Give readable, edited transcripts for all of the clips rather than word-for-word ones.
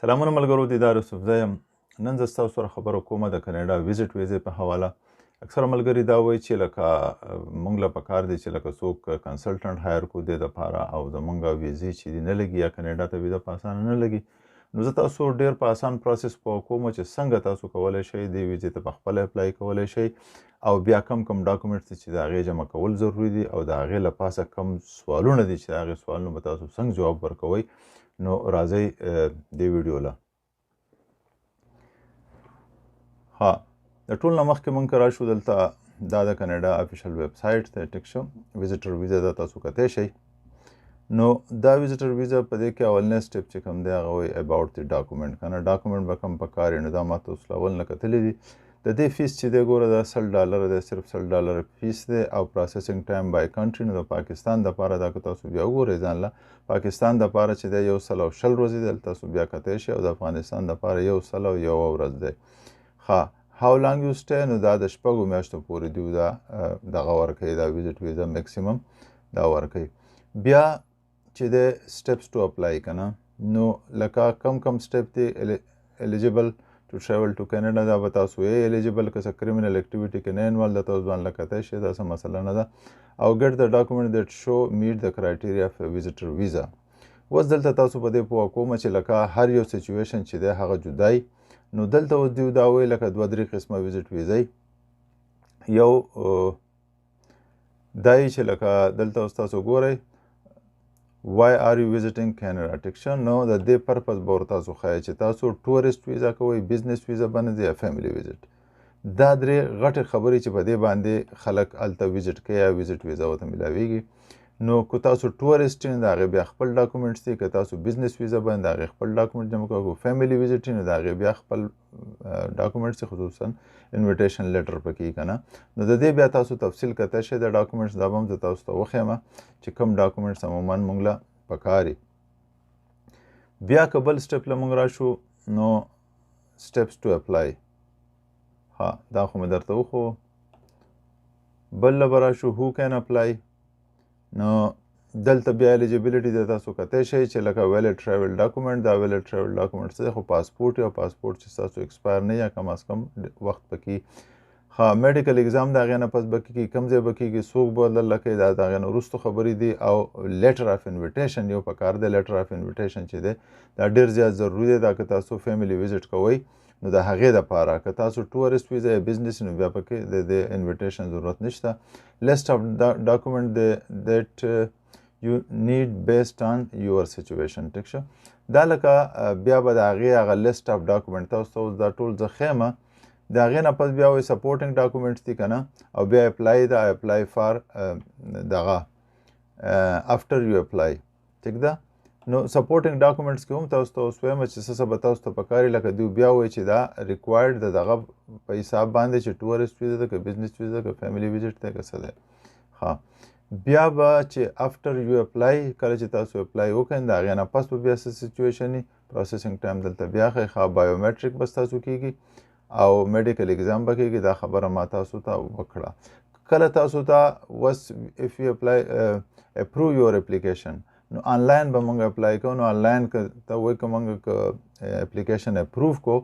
سلامونه ملګرو، دیدار یوسف زه یم. نن زه ستاسو سره خبره کومه د کاناډا ویزټ ویزې په حواله. اکثره ملګري دا وایي چې لکه موږ له پکار دی چې لکه څوک کنسلټنټ هایر کړو دې دپاره او زمونږ ویزې چې دي نه لګي یا کاناډا ته ویزه په اسانه نه لګي، نو زه تاسو ډېر په اسان پروسس پوه کوم چې څنګه تاسو کولی شئ دې ویزې ته په خپله اپلای کولی شئ او بیا کم ډاکومنټس دي چې د هغې جمع کول ضروري دي او د هغې له پاسه کم سوالونه دي چې د هغې سوالونو به تاسو څنګه جواب ورکوئ. نو راځئ دې ویډیو له د ټول نه مخکې مونږ راشو. دلته دا د کاناډا افیشل ویب سایټ دی، ټیک شو. ویزټر ویزا دا تاسو کتی شئ. نو دا ویزټر ویزا په دې کې اولنی سټیپ چې کوم دی هغه وایي اباوټ دی ډاکومنټ. که نه ډاکومنټ به کوم پکار یې، نو دا ما تاسو اول نه کتلی دي. د دې فیس چې دی ګوره دا $100 دی، صرف $100 فیس دی او پروسیسینګ ټایم بای کنټري. نو د پاکستان دپاره دا که تاسو بیا وګورئ ځان له پاکستان دپاره چې دی 120 ورځې دی، تاسو بیا کتی شئ او د افغانستان دپاره 101 ورځ دی. هاو لانګ یو سټی، نو دا د 6 میاشتو پورې دی دا دغه ورکوي، دا ویزټ ویزا میکسیمم دا ورکوي. بیا چې د سټیپس ټو اپلای که نه، نو لکه کم سټیپ دی الیجیبل ټو ټریول ټو کینیډا، دا به تاسو یې الیجیبل که څه کریمینل اکټیویټي کې نه انوالو ده، تاسو ځان له کتی شئ، دا څه مسله نه ده. او ګیټ د ډاکومنټ دیټ شو میټ د کرایټیریا اف ویزټر ویزا. اوس دلته تاسو په دې پوه کومه چې لکه هر یو سچویشن چې دی هغه جدای. نو دلته اوس دیو دا وایي لکه 2-3 قسمه ویزټ ویزای. یو دا یي چې لکه دلته اوس تاسو ګورئ why are you visiting Canada، ټیک شه. نو د دې پرپز به ورتاسو ښایي چې تاسو ټورسټ ویزا کوئ، بزنس ویزا باندې یا فیملی ویزټ. دا 3 غټې خبرې چې په دې باندې خلک هلته ویزټ کوي یا ویزټ ویزا ورته میلاویږي. نو که تاسو ټورسټ یې نو د هغې بیا خپل ډاکومنټس دي، که تاسو بزنس ویزا باندې د هغې خپل ډاکومنټ جمع کوئ، که فیملی ویزټ یې نو د هغې بیا خپل ډاکومنټس دي، خصوصا انویټیشن لیټر پکې که نه. نو د دې بیا تاسو تفصیل کتی شئ د ډاکومنټس. دا به هم زه تاسو ته وښیم چې کوم ډاکومنټس عموما موږ له پکار دي. بیا که بل سټیپ له موږ راشو، نو سټیپس ټو اپلای. دا خو مې درته وښو. بل له به راشو هو کین اپلای. نو دلته بیا الیجیبلیټي د تاسو کتی شئ چې لکه ویلډ ټریول ډاکومنټ. دا ویلډ ټریول ډاکومنټ څه دی؟ خو پاسپورټ یا پاسپورټ چې ستاسو ایکسپایر نه یا کم از کم وخت پکې. میډیکل اگزام د هغې نه پس به کېږي، کوم ځای به کېږي، څوک به دلته کوي، دا د هغې نه وروستو خبرې دي. او لیټر اف انویټیشن یو پکار دی. لیټر اف انویټیشن چې دی دا ډېر زیات ضروري دی. دا که تاسو فیملی ویزټ کوئ نو د هغې دپاره. که تاسو ټورسټ ویزا یا بزنس نو بیا پکې د انویټیشن ضرورت نشته. لیسټ اف ډاکومنټ دیټ یو نیډ بیسډ آن یور سچویشن، ټیک شه. دا لکه بیا به د هغې هغه لیسټ اف ډاکومنټ تاسو ته اوس دا ټول زه ښیمه. د هغې نه پس بیا وایي سپورټینګ ډاکومنټس دي که نه، او بیا اپلای ده، اپلای فار دغه افټر یو اپلای، ټیک ده. نو سپورټینګ ډاکومنټس کې هم تاسو ته اوس وایم چې څه به تاسو ته پکار وي. لکه دوی بیا وایي چې دا ریکوایرډ د دغه په حساب باندې چې ټورسټ ویزا ده، که بزنس ویزا ده، که فیملی ویزټ دی، که څه دی. بیا به چې افټر یو اپلای، کله چې تاسو اپلای وکړئ د هغې نه پس به بیا څه سچویشن وي، پروسیسینګ ټایم دلته بیا ښایي. بایومیټریک به ستاسو کېږي او میډیکل اگزام به کېږي. دا خبره ما تاسو ته وکړه. کله تاسو ته وس اف یو اپلای اپروو یور اپلیکیشن، نو آنلاین به موږ اپلای کوو. نو آنلاین که ته وایي که موږ اپلیکیشن اپروو کو،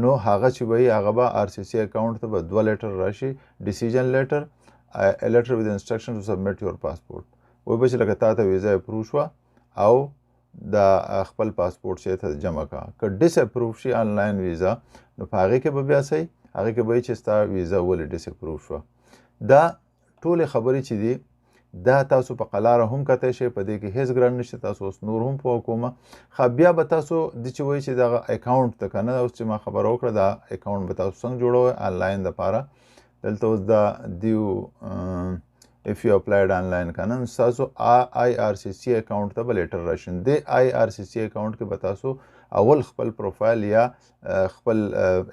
نو هغه چې به وي هغه به RCC اکاونټ ته به 2 لیټر راشي، ډیسیژن لیټر، a letter with instruction to submit your passport. وایي به چې لکه تا ته ویزا اپروو شوه او د خپل پاسپورټ شی ته جمع کړه. که ډس اپروو شي آنلاین ویزا، نو په هغې کې به بیا څه هغې کې به وایي چې ستا ویزا ولې ډس اپروو شوه. دا ټولې خبرې چې دي دا تاسو په قلاره هم کتی شئ، په دې کې هېڅ ګران نشته. تاسو اوس نور هم پوه کومه. بیا به تاسو د چې وایي چې دغه اکاونټ ته که نه، اوس چې ما خبره وکړه دا اکاونټ به تاسو څنګه جوړوئ آنلاین دپاره. دلته اوس دا دیو if you applied online که نه، ستاسو IRCC اکاونټ ته به لیټر راشي. د IRCC اکاونټ کې به تاسو اول خپل پروفایل یا خپل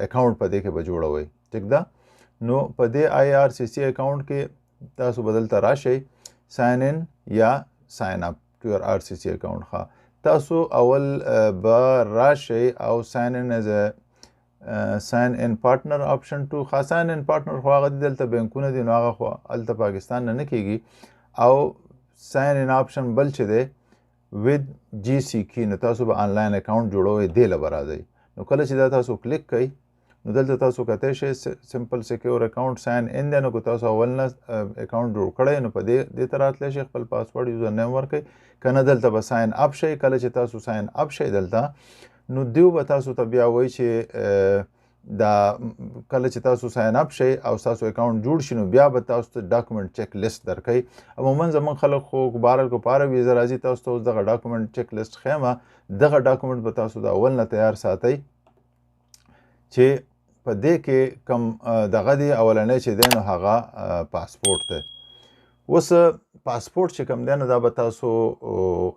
اکاونټ په دې کې به جوړوئ، ټیک ده. نو په دې IRCC اکاونټ کې تاسو به دلته راشئ، ساین ان یا ساین اپ ټو یور RCC اکاونټ. تاسو اول به راشئ او ساین ان ایز ساین ان پارټنر آپشن 2. ساین ان پارټنر خو هغه دلته بینکونه دي، نو هغه خو هلته پاکستان نه کېږي. او ساین ان آپشن بل چې دی with GC key نو تاسو به آنلاین اکاونټ جوړوئ دې له به راځئ. نو کله چې دا تاسو کلیک کوئ نو دلته تاسو کتای شئ سمپل سیکیور اکاونټ ساین ان دی. نو که تاسو اول نه اکاونټ جوړ کړی نو په دې ته راتلی شئ، خپل پاسورډ یوزر نیم ورکئ، که نه دلته به ساین اپ شئ. کله چې تاسو ساین اپ شئ دلته نو دیو به تاسو ته بیا وایي چې دا کله چې تاسو ساین اپ شئ او تاسو اکاونټ جوړ شي نو بیا به تاسو ته ډاکومنټ چیک لیست درکوي. عموما زموږ خلک خو بهرحال که په هره ویزه راځي تاسو ته اوس دغه ډاکومنټ چیک لیست ښیمه. دغه ډاکومنټ به تاسو د اول نه تیار ساتئ چې په دې کې کم دغه دی اولنی چې دی نو هغه پاسپورټ دی. اوس پاسپورټ چې کوم دی نو دا به تاسو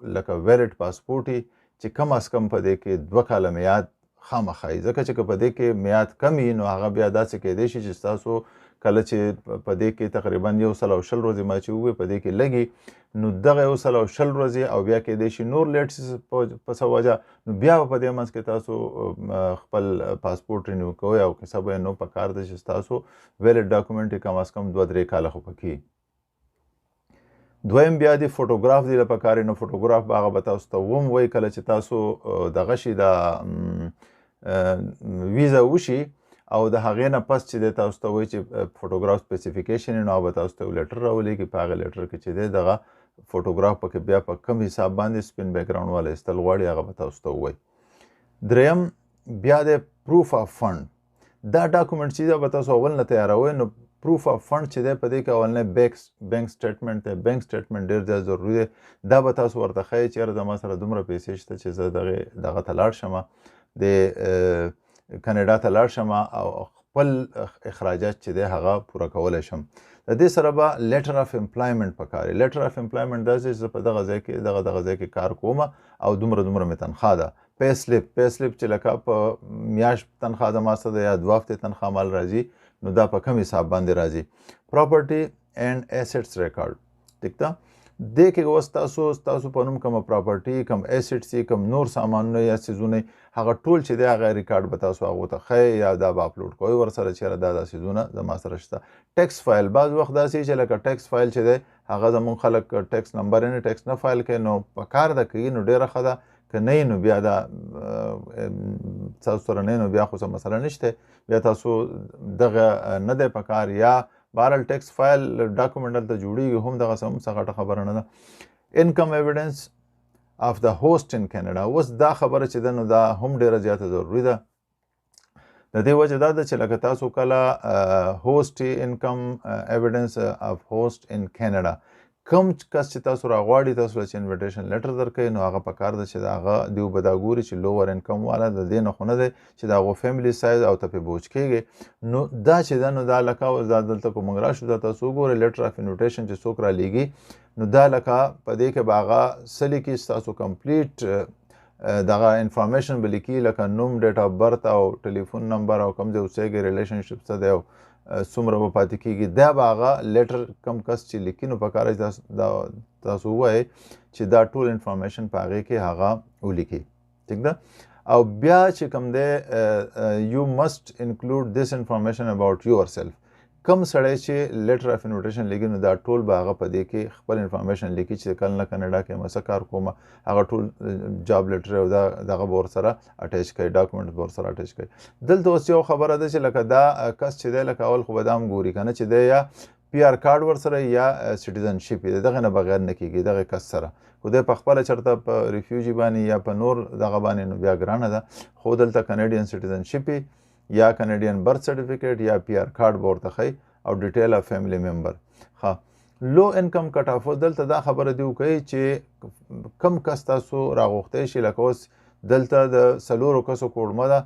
لکه ویلډ پاسپورټ وي چې کم از کم په دې کې 2 کاله میاد خامخا وي، ځکه چې که په دې کې میاد کم وي نو هغه بیا داسې کیدی شي چې ستاسو کله چې په دې کې تقریبا 120 ورځې ما چې ووایي په دې کې لګي نو دغه 120 ورځې او بیا کیدی شي نور لیټ په څه وجه نو بیا په دې منځ کې تاسو خپل پاسپورټ رینیو کوئ او کیسه به نو پکار ده چې ستاسو ویلډ ډاکومنټ کم از کم 2-3 کاله خو پکې. دویم بیا د فوټوګراف دی لپاره نو فوټوګراف به هغه به تاسو ته وایي کله چې تاسو دغه شي د ویزا وشي او د هغې نه پس چې دی تاسو ته وایي چې فوټوګراف سپیسیفیکیشن یې نو هغه به تاسو ته یو لیټر راولیږي. په هغه لیټر کې چې دی دغه فوټوګراف پکې بیا په کم حساب باندې سپین بیکګراونډ والا ایستل غواړي هغه به تاسو ته ووایي. دریم بیا د پروف آف فنډ. دا ډاکومنټ چې به تاسو اول نه تیاروئ نو پروف آف فنډ چې دی په دې کې اولنی بینک سټیټمنټ دی. بینک سټیټمنټ ډېر زیات ضروري دی. دا به تاسو ورته ښایي چې یاره زما سره دومره پیسې شته چې زه دغه ته لاړ شم د کاناډا ته لاړ شم او خپل اخراجات چې دی هغه پوره کولی شم. د دې سره به لیټر اف امپلایمنټ پکار وي. لیټر اف امپلایمنټ داسې چې زه په دغه ځای کې کار کوم او دومره مې تنخواه ده. پی سلیپ چې لکه په میاشت تنخواه د ما څه ده یا 2 هفتې تنخواه مال راځي نو دا په کم حساب باندې راځي. پراپرټي اینډ ایسټس ریکارډ. ټیک ده. دې کې اوس تاسو په نوم کومه پراپرټي کوم ایسټس یې کوم نور سامانونه یا څیزونه هغه ټول چې دی هغه ریکارډ به تاسو هغو ته ښایي یا دا به اپلوډ کوئ ورسره چې دا څیزونه زما سره شته. ټیکس فایل بعض وخت داسې چې لکه ټیکس فایل چې دی هغه زموږ خلک ټیکس نمبر یې ټیکس نه فایل کوي نو په کار ده کوي نو ډېره ښه ده، که نه نو بیا دا تاسو سره نه نو بیا خو څه مسله نشته، بیا تاسو دغه نه دی په کار یا بهرحال ټیکس فایل ډاکومنټ دلته جوړېږي هم دغسې هم څه غټه خبره نه ده. انکم ایویډنس اف د هوسټ ان کینیډا. اوس دا خبره چې ده نو دا هم ډېره زیاته ضروري ده. د دې وجه دا ده چې لکه تاسو کله هوسټ انکم ایویډنس اف هوسټ ان کینیډا کوم کس چې تاسو راغواړي تاسو له چې انویټیشن لیټر درکوي نو هغه پکار ده چې د هغه دیو به دا ګوري چې لوور انکم والا د دې نه خو نه دی چې د هغو فیملي سایز او ته پې بوج کېږي. نو دا چې ده نو دا لکه دا دلته که موږ راشو دا تاسو وګورئ لیټر اف انویټیشن چې څوک رالیږي نو دا لکه په دې کې به هغه څه لیکي ستاسو کمپلیټ دغه انفارمیشن به لیکي لکه نوم، ډیټ اف برث او ټلیفون نمبر او کوم ځای اوسیږي، ریلیشنشپ څه دی او څومره به پاتې کېږي. دا به هغه لیټر کم کس چې لیکي نو پکار تاسو ووایئ چې دا ټول انفارمیشن په هغې کې هغه ولیکي. ټیک ده. او بیا چې کوم دی یو مسټ انکلوډ دس انفارمیشن اباؤټ یور سیلف. کم سړی چې لیټر اف انویټیشن لیکي نو دا ټول به هغه په دې کې خپل انفارمیشن لیکي چې کله نه کاناډا کې م څه کار کوم هغه ټول جاب لیټر او دغه به ورسره اټیچ کوي، ډاکومنټ به ورسره اټیچ کوي. دلته اوس یو خبره ده چې لکه دا کس چې دی لکه اول خو به دا هم ګوري که نه چې دی یا پی آر کارډ ورسره یا سټیزنشپ یې دغه نه بغیر نه کېږي دغه کس سره. خو دی په خپله چېرته په ریفیوجي باندې یا په نور دغه باندې نو بیا ګرانه ده. خو دلته کنیډین سټیزنشپ یا کنیډین برث سرټیفیکیټ یا پی آر کارډ به ورته ښایي او ډیټیل اف فیملی ممبر. ښه لو انکم کټ آف دلته دا خبره دی وکوي چې کم کس تاسو راغوښتی شي لکه اوس دلته د 4 کسو کوډمه ده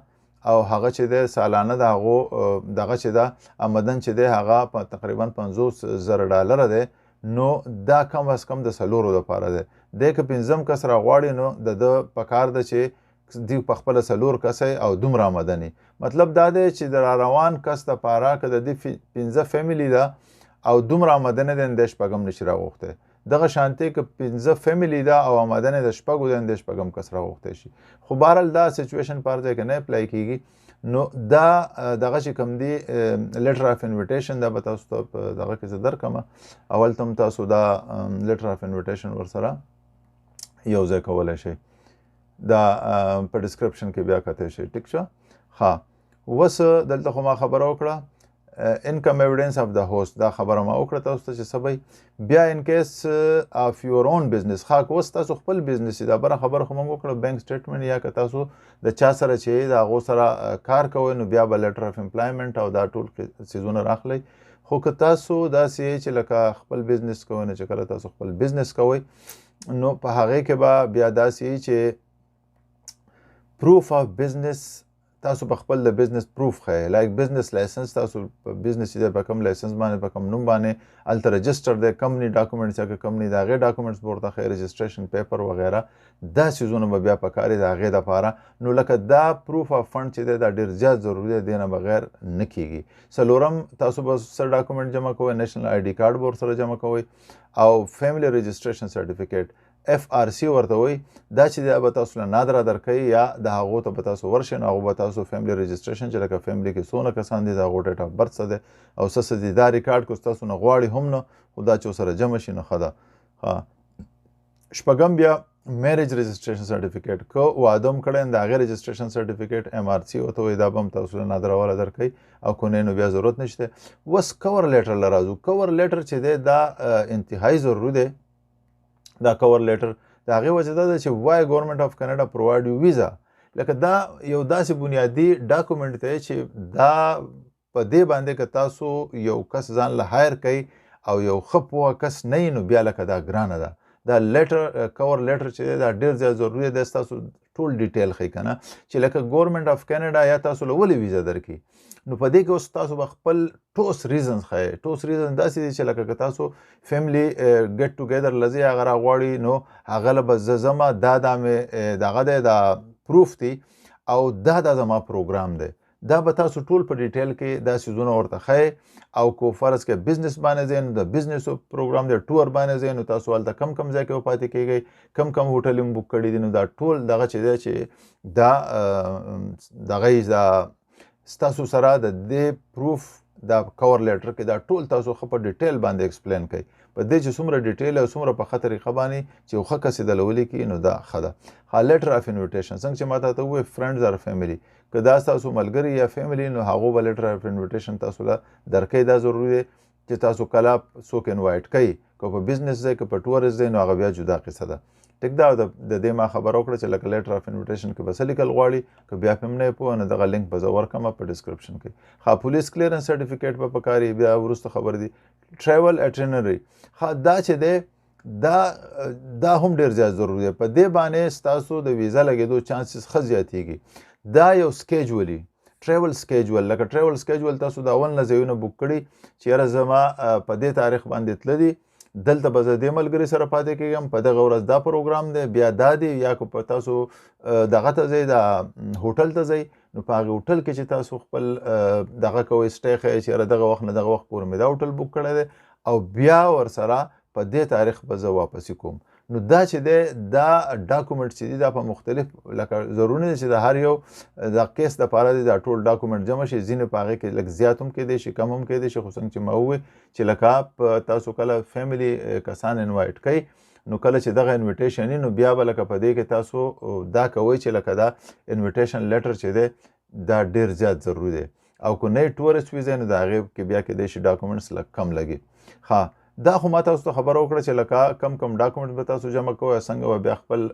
او هغه چې دی سالانه د هغو دغه چې ده آمدن چې دی هغه په تقریبا $50,000 دی نو دا کم از کم د 4 دپاره دی. دی که 5 کس راغواړي نو د ده پکار ده چې دی په خپله 4 کسی او دومره آمدني. مطلب دا دی چې د راروان کس دپاره که د دې 15 فیملی ده او دومره آمدنې دی نو دی 6 نشي راغوښتی. دغه شانتې که 15 فیملی ده او آمدنې د 6 دی نو دی 6 کس راغوښتی شي. خو بهرحال دا سچویشن په هر ځای کې نه اپلای کېږي. نو دا دغه چې کوم دی لیټر اف انویټیشن دا به تاسو ته په دغه کې زه درکړم. اول ته هم تاسو دا لیټر اف انویټیشن ورسره یو ځای کولی شئ. دا په ډسکرپشن کې بیا کتلی شئ. ټیک شو. ها اوس دلته خو ما خبره وکړه انکم ایویډنس اف د هوست، دا خبره ما وکړه تاسو ته چې سبای بیا ان کیس اف یور اون بزنس خاک اوس تاسو خپل بزنس دا بره خبره خو موږ وکړه بینک سټیټمنټ یا که تاسو د چا سره چې د هغو سره کار کوئ نو بیا به لیټر اف امپلایمنټ او دا ټول څیزونه راخلی. خو که تاسو داسې چې لکه خپل بزنس کوئ نه چې کله تاسو خپل بزنس کوئ نو په هغې کې به بیا داسې چې پروف اف بزنس تاسو په خپل د بزنس پروف ښایي لایک بزنس لایسنس تاسو په بزنس دی په کوم لایسنس باندې په کوم نوم باندې هلته رجسټر دی کمپني ډاکومنټس یا که کمپني د هغې ډاکومنټس به ورته ښایي رجسټریشن پیپر وغیره دا څیزونه به بیا پکار دي د هغې دپاره. نو لکه دا پروف اف فنډ چې دی دا ډېر زیات ضروري دی دې نه بغیر نه کیږي. څلورم تاسو به څه ډاکومنټ جمع کوئ نیشنل آی ډي کارډ به ورسره جمع کوئ او فیملی رجسټریشن سرټیفیکیټ FRC ورته وایي دا چې دا به تاسو له نادره درکوي یا د هغو ته به تاسو ورشئ نو هغو به تاسو فیملی رجسټریشن چې لکه فیملی کې څونه کسان دي د هغو ډیټ اف برث څه دی او څه دي دا ریکارډ که تاسو نه غواړي هم نه خو دا چې ورسره جمع شي نو ښه ده. شپږم بیا میریج رجسټریشن سرټیفیکیټ که واده هم کړی د هغې رجسټریشن سرټیفیکیټ MRC ورته وایي دا به هم تاسو له نادره والا درکوي او که نه نو بیا ضرورت نشته. اوس کور لیټر له راځو. کور لیټر چې دی دا انتهایی ضروري دی. دا کور لیټر د هغې وجه دا ده چې وای ګورنمنټ اف کینیډا پرووایډ یو ویزا لکه دا یو داسې بنیادي ډاکومنټ دی چې دا په دې باندې که تاسو یو کس ځان له هایر کوي او یو ښه پوهه کس نه وي نو بیا لکه دا ګرانه ده. دا لیټر کور لیټر چې دی دا ډېر زیات ضروري دی. ستاسو ټول ډیټیل ښیي که نه چې لکه ګورنمنټ اف کینیډا یا تاسو له ولې ویزا درکړي نو په دې کې اوس تاسو به خپل ټوس ریزنز ښایي. ټوس ریزن داسې دي چې لکه که تاسو فیملی ګیټ ټوګیدر له ځي هغه راغواړي نو هغه له به زه ځمه دا مې دغه دی دا پروف دی او دا زما پروګرام دی. دا به تاسو ټول په ډیټیل کې دا څیزونه ورته ښایي او کو فرض کې بزنس باندې ځئ نو د بزنس پروګرام دی ټور باندې ځئ نو تاسو هلته کم کم ځای کې پاتې کیږئ کم کم هوټل هم بک کړي دي نو دا ټول دغه چې دی چې دا دغه دا ستاسو سره د دې پروف دا کور لیټر کې دا ټول تاسو ښه په ډیټیل باندې ایکسپلین کوي په دې چې څومره ډیټیل او څومره په ښه طریقه باندې چې یو ښه کس یې دله ولیکي نو دا ښه ده. لیټر اف انویټیشن څنګه چې ما ته ووایي فرینډز ار فیملی که دا ستاسو ملګري یا فیملی نو هغو به لیټر اف انویټیشن تاسو له درکوي. دا ضروري دی چې تاسو کله څوک انوایټ کوي که په بزنس ځای که په ټورس ځای نو هغه بیا جدا قصه ده. ټیک دا د دې ما خبره وکړه چې لکه لیټر اف انویټیشن کې به څه لیکل غواړي که بیا پې هم نه یې پوه نو دغه لینک به زه ورکړم په ډسکرپشن کې. ښه پولیس کلیرنس سرټیفیکیټ به پکار وي بیا وروسته خبرې دي. ټریول اټینري ښه دا چې دی دا هم ډېر زیات ضروري دی. په دې باندې ستاسو د ویزا لګېدو چانسز ښه زیاتېږي. دا یو سکیجولي ټریول سکیجول لکه ټریول سکیجول تاسو د اول نه ځایونه بک کړي چې یاره زما په دې تاریخ باندې تله دي دلته به زه دې ملګري سره پاتې کېږم په دغه ورځ دا پروګرام دی بیا دا دی یا که په تاسو دغه ته ځئ د هوټل ته ځئ نو په هغې هوټل کې چې تاسو خپل دغه کوئ سټی ښایي چې یاره دغه وخت نه دغه وخت پورې مې دا هوټل بک کړی دی او بیا ورسره په دې تاریخ به زه واپسي کوم. نو دا چې دی دا ډاکومنټ چې دي دا په مختلف لکه ضروري دی چې د هر یو د کیس دپاره دی دا ټول ډاکومنټ جمع شي. ځینې په هغې کې لږ زیات هم کیدی شي کم هم کیدی شي خو څنګه چې ما ووایي چې لکه په تاسو کله فیملی کسان انوایټ کوئ نو کله چې دغه انویټیشن وي نو بیا به لکه په دې کې تاسو دا کوئ چې لکه دا انویټیشن لیټر چې دی دا ډېر زیات ضروري دی او که نه یې ټورسټ ویزا نو د هغې کې بیا کیدی شي ډاکومنټس لږ کم لګي. ښه دا خو ما تاسو ته خبره وکړه چې لکه کم کم ډاکومنټ به تاسو جمع کوئ څنګه به بیا خپل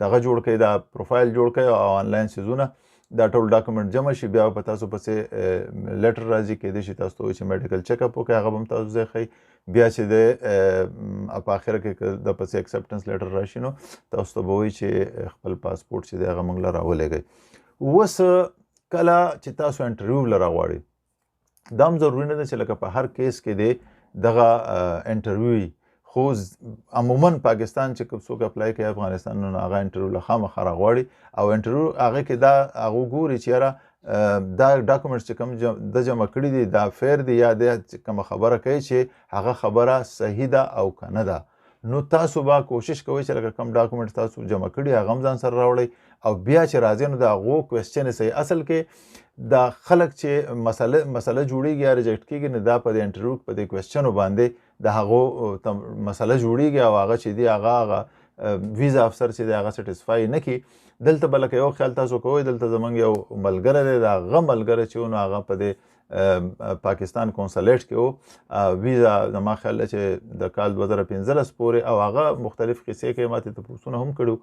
دغه جوړ کړئ دا پروفایل جوړ کړئ او آنلاین څیزونه دا ټول ډاکومنټ جمع شي بیا په تاسو پسې لیټر راځي کیدای شي تاسو ته وایي چې میډیکل چیک اپ وکړئ هغه به هم تاسو ځای ښیي بیا چې دی په اخره کې د پسې اکسپټنس لیټر راشي نو تاسو ته به وایي چې خپل پاسپورټ چې دی هغه موږ له راولېږئ. اوس کله چې تاسو انټرویو له راغواړئ دا هم ضروري نه ده چې لکه په هر کیس کې دی دغه انټرویو خو عموما پاکستان چې کوم څوک اپلای کوي افغانستان نو هغه انټرویو له خامخا راغواړي او انټرویو هغه کې دا هغه ګوري چې یاره دا ډاکومنټس چې کوم د جمع کړي دي دا فیر دي یا د کومه خبره کوي چې هغه خبره صحیح ده او که نه ده نو تاسو به کوشش کوئ چې لکه کوم ډاکومنټ تاسو جمع کړي هغه هم ځان سره راوړئ او بیا چې راځئ نو د هغو کوېسچن صحیح اصل کې دا خلک چې مسله جوړیږي یا ریجکټ کیږي نو دا په د انټرویو په دې کوېسچنو باندې د هغو مسله جوړیږي او هغه چې دی هغه ویزا افسر چې دی هغه سټسفای نه کړي. دلته به لکه یو خیال تاسو کوئ دلته زموږ یو ملګری دی، د هغه ملګری چې و نو هغه په دې پاکستان کونسلیټ کې و، ویزا زما خیال دی چې د کال 2015 پورې، او هغه مختلف قصې کوي، ماته تپوسونه هم کړي.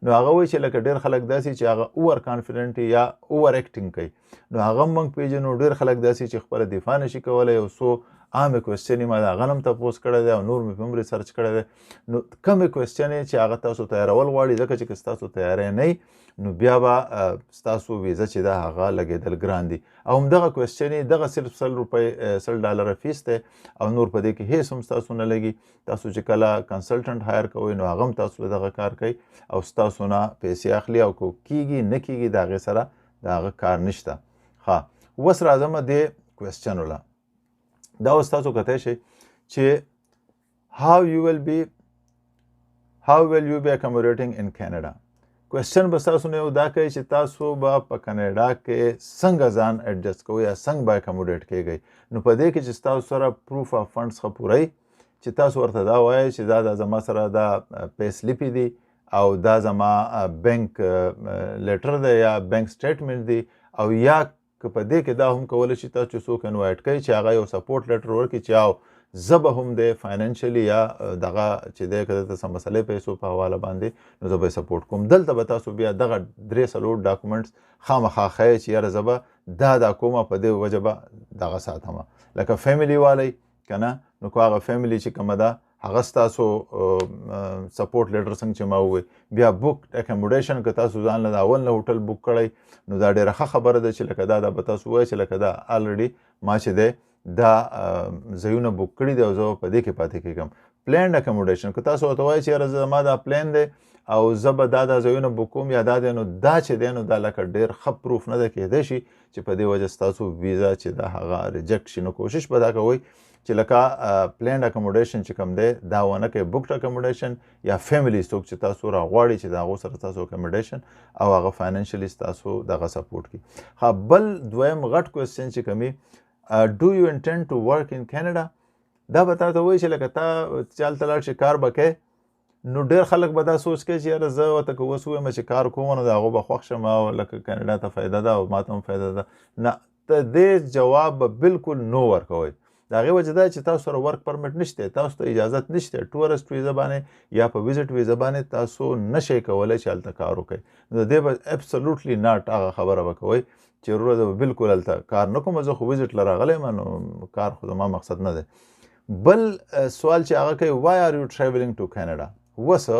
نو هغه وایي چې لکه ډېر خلک داسې چې هغه اوور کانفیډنټ یا اوور ایکټینګ کوي. نو هغه هم موږ پېژنو. ډېر خلک داسې چې خپله دفاع نشي کولی. یو څو عامې کوېسچنې ما د هغه هم تپوس کړی دی او نور مې هم ریسرچ کړی دی. نو کمې کوېسچنې چې هغه تاسو تیارول غواړي، ځکه چې که ستاسو تیاری نه وي نو بیا به ستاسو ویزه چې ده هغه لګېدل ګران دي. او همدغه کوېسچنې دغه صرف $100 فیس دی او نور په دې کې هېڅ هم ستاسو نه لګي. تاسو چې کله کنسلټنټ هایر کوئ نو هغه هم تاسو له دغه کار کوي او ستاسو نه پیسې اخلي، او که کېږي نه کېږي د هغې سره د هغه کار نشته. ښه، اوس راځم دې کوېسچنو له. دا اوس تاسو کتی شئ چې how will you be accommodating in Canada. کوېسچن به ستاسو نه یو دا کوي چې تاسو به په کاناډا کې څنګه ځان ایډجسټ کوئ یا څنګه به اکموډیټ کیږئ. نو په دې کې چې ستاسو سره پروف آف فنډس ښه پوره چې تاسو ورته دا وایئ چې دا زما سره دا پی سلیپې دي او دا زما بینک لیټر دی یا بینک سټیټمنټ دی، او یا که په دې کې دا هم کولی شي تاسو چې څوک انوایټ کوي چې هغه یو سپورټ لیټر ورکړي چې او زه به هم دی فاینانشلی یا دغه چې دی که دلته څه مسلې پیسو په حواله باندې نو زه به یې سپورټ کوم. دلته به تاسو بیا دغه 3-4 ډاکومنټس خامخا ښایئ چې یاره زه به دا کومه په دې وجه به دغه ساتمه. لکه فیملی والی که نه، نو که هغه فیملی چې کومه ده هغه ستاسو سپورټ لیټر څنګه چې ما ووایي. بیا بک اکموډیشن که تاسو ځان له د اول نه هوټل بک کړی نو دا ډېره ښه خبره ده چې لکه دا به تاسو ووایئ چې لکه دا الریډي ما چې دی دا ځایونه بک کړي دي او زه په دې کې پاتې کېږم. پلینډ اکموډیشن که تاسو ورته وایئ چې یاره زما دا پلین دی او زه به دا ځایونه بک کوم یا دا دی، نو دا چې دی نو دا لکه ډېر ښه پروف نه ده، کېدی شي چې په دې وجه ستاسو ویزا چې دا هغه ریجکټ شي. نو کوشش به دا کوئ چې لکه پلینډ اکموډیشن چې کوم دی دا ونه کوئ، بکډ اکموډیشن یا فیملی څوک چې تاسو راغواړئ چې د هغو سره تاسو اکموډیشن او هغه فاینانشلی ستاسو دغه سپورټ کړي. ښه، بل دویم غټ کوېسچن چې کومي do you intend to work in Canada. دا به تا ته وایي چې لکه تا چې هلته لاړ شي کار به کوې. نو ډېر خلک به دا سوچ کوي چې یاره زه ورته که اوس ووایم چې کار کوم نو د هغو به خوښ شم او لکه کاناډا ته فایده ده او ما ته هم فایده ده. نه، ته دې جواب به بالکل نو ورکوئ. د هغې وجه دا چې تاسو سره ورک پرمټ نشته، تاسو ته اجازت نشته، ټورسټ ویزه باندې یا په ویزټ ویزه باندې تاسو نشئ کولی چې هلته کار وکړئ. نو د دې به اپسلوټلی ناټ هغه خبره به کوئ چې وروره زه به بالکل هلته کار نه کوم، زه خو ویزټ له راغلی یم نو کار خو زما مقصد نه دی. بل سوال چې هغه کوي why are you traveling to Canada. وسه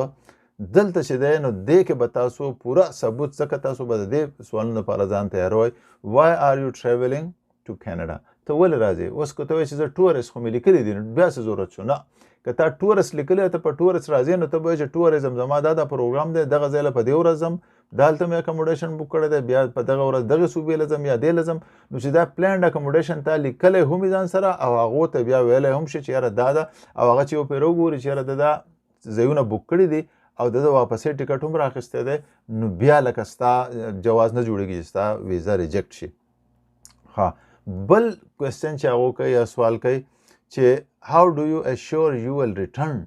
دلته چې دی نو دې کې به تاسو پوره ثبوت، ځکه تاسو به د دې سوالونو لپاره ځان تیاروئ. why are you traveling to Canada. ته ولې راځې؟ اوس که ته وایې چې زه ټورسټ خو مې لیکلي دي نو بیا څه ضرورت شو؟ نه، که تا ټورسټ لیکلی ته په ټورسټ راځې نو ته به وایې چې ټوریزم زما دا پروګرام دی، دغه ځای له په دې ورځ ځم، دا هلته مې اکموډیشن بک کړی دی، بیا په دغه ورځ دغې صوبې له ځم یا دې له ځم. نو چې دا پلانډ اکموډیشن تا لیکلی هم ځان سره او هغو ته بیا ویلی هم شي چې یاره دا ده، او هغه چې یو پرې وګوري چې یاره دا ځایونه بک کړي دي او د واپسې ټیکټ هم راخیستی دی، نو بیا لکه ستا جواز نه جوړېږي چې ستا ویزا ریجکټ شي. ښه، بل کوېسچن چې هغو کوي یا سوال کوي چې how do you assure you will return.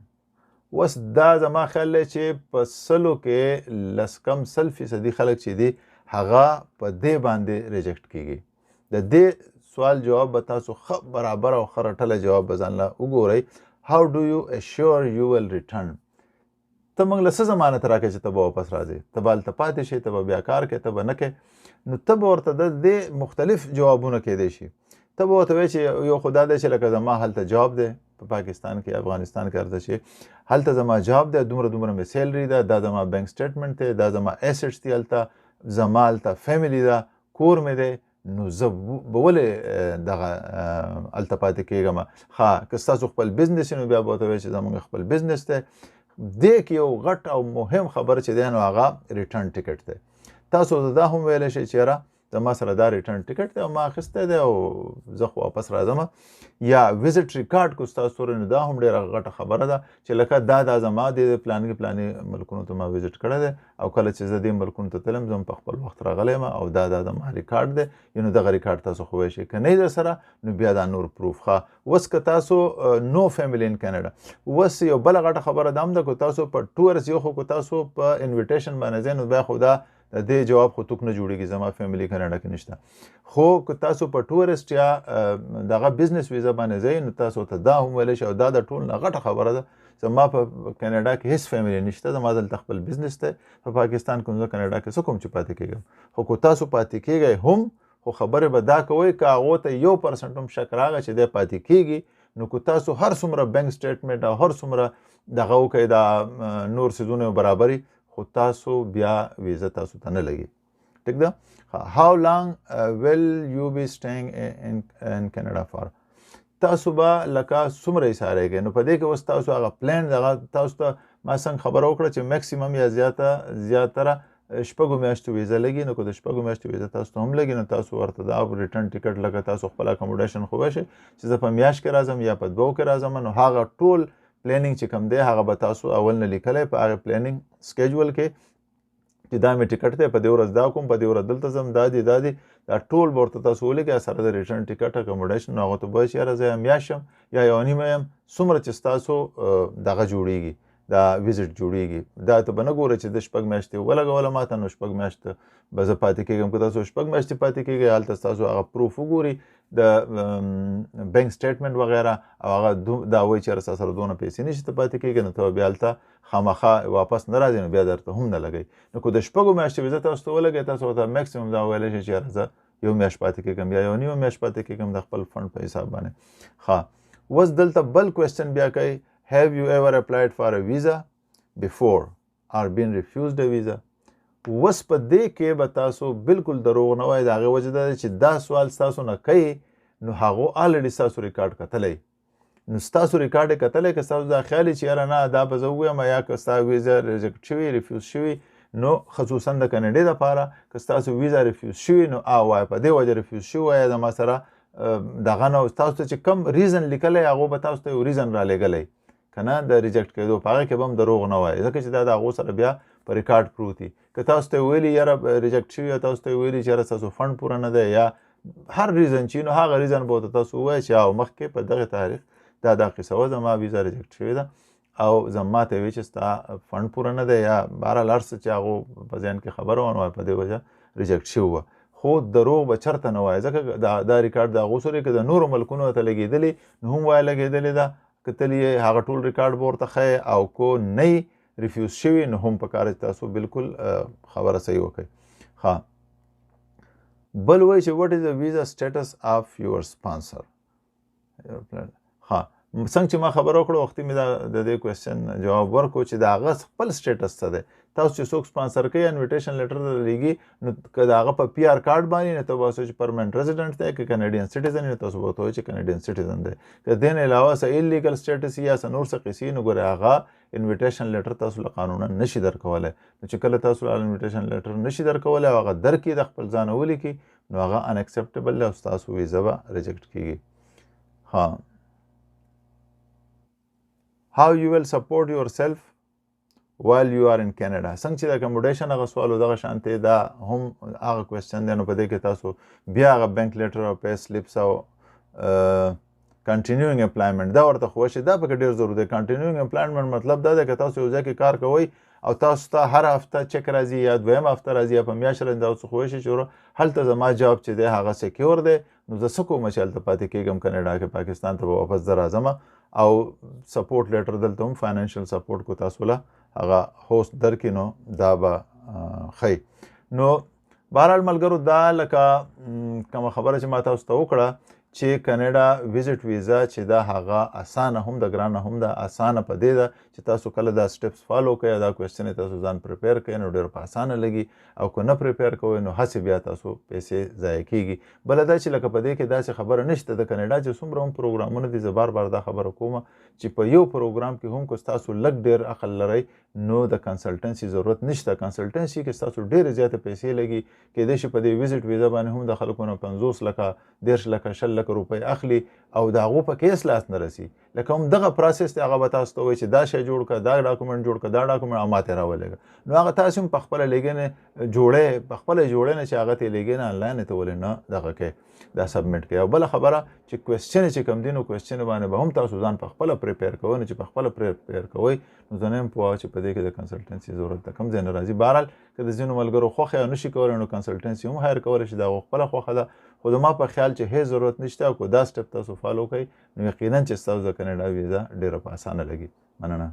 اوس دا زما خیال دی چې په 100 کې 10% خلک چې دي هغه په دې باندې ریجکټ کېږي. د دې سوال جواب به تاسو ښه برابر او ښه رټلی جواب به ځان له وګورئ. how do you assure you will return. ته موږ له څه ضمانت راکړې چې ته به واپس راځې؟ ته به هلته پاتې شې، ته به بیا کار کوې، ته به نه کوې. نو ته به ورته د دې مختلف جوابونه کېدی شي. ته به ورته وایې چې یو خو دا دی چې لکه زما هلته جاب دی په پاکستان کې افغانستان کې هلته چې هلته زما جاب دی، دومره مې سیلري ده، دا زما بینک سټیټمنټ دی، دا زما ایسټس دي، هلته زما هلته فیملی ده، کور مې دی، نو زه به ولې دغه هلته پاتې کېږم. ښه، که ستاسو خپل بزنس نو بیا به ورته وایې چې زموږ خپل بزنس دی. دې کې یو غټ او مهم خبره چې دی نو هغه ریټرن ټیکټ دی. تاسو ته دا هم ویلی شئ چې یاره زما سره دا ریټرن ټیکټ دی او ما اخیستی دی او زه خو واپس راځم. یا ویزټ ریکارډ کو ستاسو سره، نو دا هم ډېره غټه خبره ده چې لکه دا زما د پلاني ملکونو ته ما ویزټ کړی دی او کله چې زه دې ملکونو ته تلم زه په خپل وخت راغلی یم او دا زما ریکارډ دی. نو دغه ریکارډ تاسو خو ویلی شئ، که نه در سره نو بیا دا نور پروف. ښه اوس که تاسو نو فیملی ان کینیډا، اوس یو بله غټه خبره دا هم ده که تاسو په ټورس یو خو که تاسو په انویټیشن باندې ځئ نو بیا خو دا د دې جواب خو توک نه جوړېږي زما فیملی کینیډا کې نشته. خو که تاسو په ټورسټ یا دغه بزنس ویزا باندې ځئ نو تاسو ته دا هم ویلی شي او دا د ټول نه غټه خبره ده. زما په کینیډا کې هیڅ فیملی نشته، زما دلته خپل بزنس دی په پاکستان کې، زه کینیډا کې څه کوم چې پاتې کېږم. خو که تاسو پاتې کېږئ هم خو خبرې به دا کوئ که هغو ته 1% هم شک راغی چې دی پاتې کېږي نو که تاسو هر څومره بینک سټیټمنټ او هر څومره دغه وکئ دا نور څیزونه برابري خو تاسو بیا ویزه تاسو ته نه لګي. ټیک ده. How long will you be staying in Canada for؟ تاسو به لکه څومره ایسارېږئ نو په دې کې اوس تاسو هغه پلان دغه تاسو ته ما څنګه خبره وکړه چې میکسیمم یا زیاتره شپږو میاشتو ویزه لګي. نو که د شپږو میاشتو ویزه تاسو ته هم لګي نو تاسو ورته دا ریټرن ټیکټ لکه تاسو خپل اکاموډیشن خو وشئ چې زه په میاشت کې راځم یا په 2 کې راځم نو هغه ټول پلانینګ چې کوم دی هغه به تاسو اول نه لیکلی په هغه پلانینګ سکیجول کې چې دا مې ټیکټ دی په دې ورځ دا کوم په دې ورځ دلته ځم دا ټول به ورته تاسو ولیکئ سره د ریټرن ټیکټ اکاموډیشن نو هغو ته به وایي چې یاره زه یم میاشت یم یا یوه نیمه یم څومره چې ستاسو دغه جوړېږي دا ویزټ جوړېږي. دا ته به نه ګوره چې د 6 میاشتې ولګوله ما ته نو 6 میاشته به زه پاتې کېږم. که تاسو 6 میاشتې پاتې کېږئ هلته ستاسو هغه پروف وګوري د بینک سټیټمنټ وغیره او هغه دا وایي چې یاره ستا سره دونه پیسې نشي ته پاتې کېږې نو ته بیا هلته خامخا واپس نه راځي نو بیا درته هم نه لګوي. نو که د 6 میاشتې ویزه تاسو ته ولګوي تاسو ته میکسیمم دا ویلی شي چې یاره زه یو میاشت پاتې کېږم یا یو نیمه میاشت پاتې کېږم د خپل فنډ په حساب باندې. ښه اوس دلته بل کوېسچن بیا کوي have you ever applied for a visa before or been refused a visa؟ اوس په دې کې به تاسو بالکل دروغ نه وایئ. د هغې وجه دا ده چې دا سوال ستاسو نه کوي نو هغو الریډي ستاسو ریکارډ کتلی نو ستاسو ریکارډ یې کتلی که ستاسو دا خیال چې یاره نه دا به زه ووایم یا که ستا ویزا ریجکټ شوي ریفیوز شوي نو خصوصا د کینیډې دپاره که ستاسو ویزا ریفیوز شوي نو وایه په دې وجه ریفیوز شوي وایه زما سره دغه نه تاسو ته چې کم ریزن لیکلی هغو به تاسو ته یو ریزن رالیږلی که نه د ریجکټ کېدو په هغه کې به هم دروغ نه وایي ځکه چې دا د هغو سره بیا په ریکارډ پروت وي. که تاسو ته ویلي یاره ریجکټ شوي یا تاسو ته ویلي چې یاره ستاسو فنډ پوره نه دی یا هر ریزن چې نو هغه ریزن به ورته تاسو ووایئ چې مخکې په دغه تاریخ دا قصه وه زما ویزا ریجکټ شوې ده او ما ته ویل چې ستا فنډ پوره نه دی یا بهرحال هر څه چې هغو په ذهن کې خبره وه نو په دې وجه ریجکټ شوي وه. خو دروغ به چرته نه وایي ځکه دا ریکارډ د هغو سره که د نورو ملکونو ته لګېدلي نو هم وایه لګېدلې ده کتلی یې هغه ټول ریکارډ به ورته ښیې او کو نه ریفیوز شوي نو هم په کار تاسو بالکل خبره صحیح وکړئ. ښه بل وایي چې وټ از د ویزا سټیټس آف یور سپانسر. ښه څنګه چې ما خبره وکړه وختي مې د دې کوېسچن جواب ورکړو چې د هغه خپل سټیټس څه دی. تاسو چې څوک سپانسر کوي انویټیشن لیټر ته لیږي نو که د هغه په پی آر کارډ باندې نو ته به چې پرمننټ ریزیډنټ دی که کینیډین سټیزن نو تاسو به ورته وایئ چې کینیډین سټیزن دی. که دې نه علاوه څه ایلیګل سټیټس یا څه نور څه قصې نو ګورئ هغه انویټیشن لیټر تاسو له قانونا نشي درکولی. نو چې کله تاسو له انویټیشن لیټر نشي درکولی او هغه درکړي د خپل ځانه ولیکي نو هغه ان اکسپټیبل دی او ستاسو ویزه به ریجکټ کېږي. ها how you will support yourself while you are in Canada. څنګه چې د اکاموډیشن هغه سوال دغه شانتې دا هم هغه کوېسچن دی نو په دې کې تاسو بیا هغه بینک لیټر او پی سلیپس او کنټینیوینګ امپلایمنټ دا ورته خو شي دا پکې ډېر ضروري دی. کنټینیوینګ امپلایمنټ مطلب دا دی که تاسو یو ځای کې کار کوئ او تاسو ته هر هفته چک راځي یا دویم هفته راځي یا په میاشت راځي دا څه خو شي چې هلته زما جاب چې دی هغه سکیور دی نو زه څه کوم چې هلته پاتې کېږم کینیډا کې پاکستان ته به واپس زه راځم او سپورټ لیټر دلته هم فاینانشل سپورټ کو تاسو له هغه هوست درکې نو دا به ښیي. نو بهرحال ملګرو دا لکه کومه خبره چې ما تاسو ته وکړه چې کینیډا ویزټ ویزا چې دا هغه اسانه هم ده ګرانه هم ده. اسانه په دې ده چې تاسو کله دا سټیپس فالو کوئ دا کوېسچن یې تاسو ځان پریپیر کوئ نو ډېر په اسانه لګي او که نه پریپیر کوئ نو هسې بیا تاسو پیسې ضایع کېږي. بله دا چې لکه په دې کې داسې خبره نشته د کینیډا چې څومره هم پروګرامونه دي زه بار بار دا خبره کوم چې په یو پروګرام کې هم که ستاسو لږ ډېر عقل لرئ نو د کنسلټنسي ضرورت نشته. کنسلټنسي کې ستاسو ډېرې زیاتې پیسې لګي، کیدای شي په دې ویزټ ویزا باندې هم د خلکو نه 50 لکه 10 لکه 20 لکه روپۍ اخلي او د هغو په کیس لاس نه رسي. لکه هم دغه پروسس دی، هغه به تاسو ته وایي چې دا شی جوړ کړه، دا ډاکومنټ جوړ کړه، دا ډاکومنټ او ماته راولېږه. نو هغه تاسو هم په خپله لیږنې جوړی، په خپله جوړی نه چې هغه ته یې لیږي نه انلاین ته ولې نه دغه کوي، دا سبمیټ کوي. او بله خبره چې کوېسچن چې کوم دي نو کوېسچن باندې به هم تاسو ځان په خپله پریپیر کوئ. نو چې په خپله پریپیر کوئ نو زه نه یم پوهه چې په دې کې د کنسلټنسي ضرورت ده کوم ځای نه راځي. بهرحال که د ځینو ملګرو خوښه یا نشي کولی نو کنسلټنسي هم هایر کولی شي، د هغو خپله خوښه ده. خو د ما په خیال چې هیڅ ضرورت نشته او که دا سټپ تاسو فالو کوئ نو یقینا چې ستاسو د کاناډا ویزا ډېره په اسانه لګي. مننه.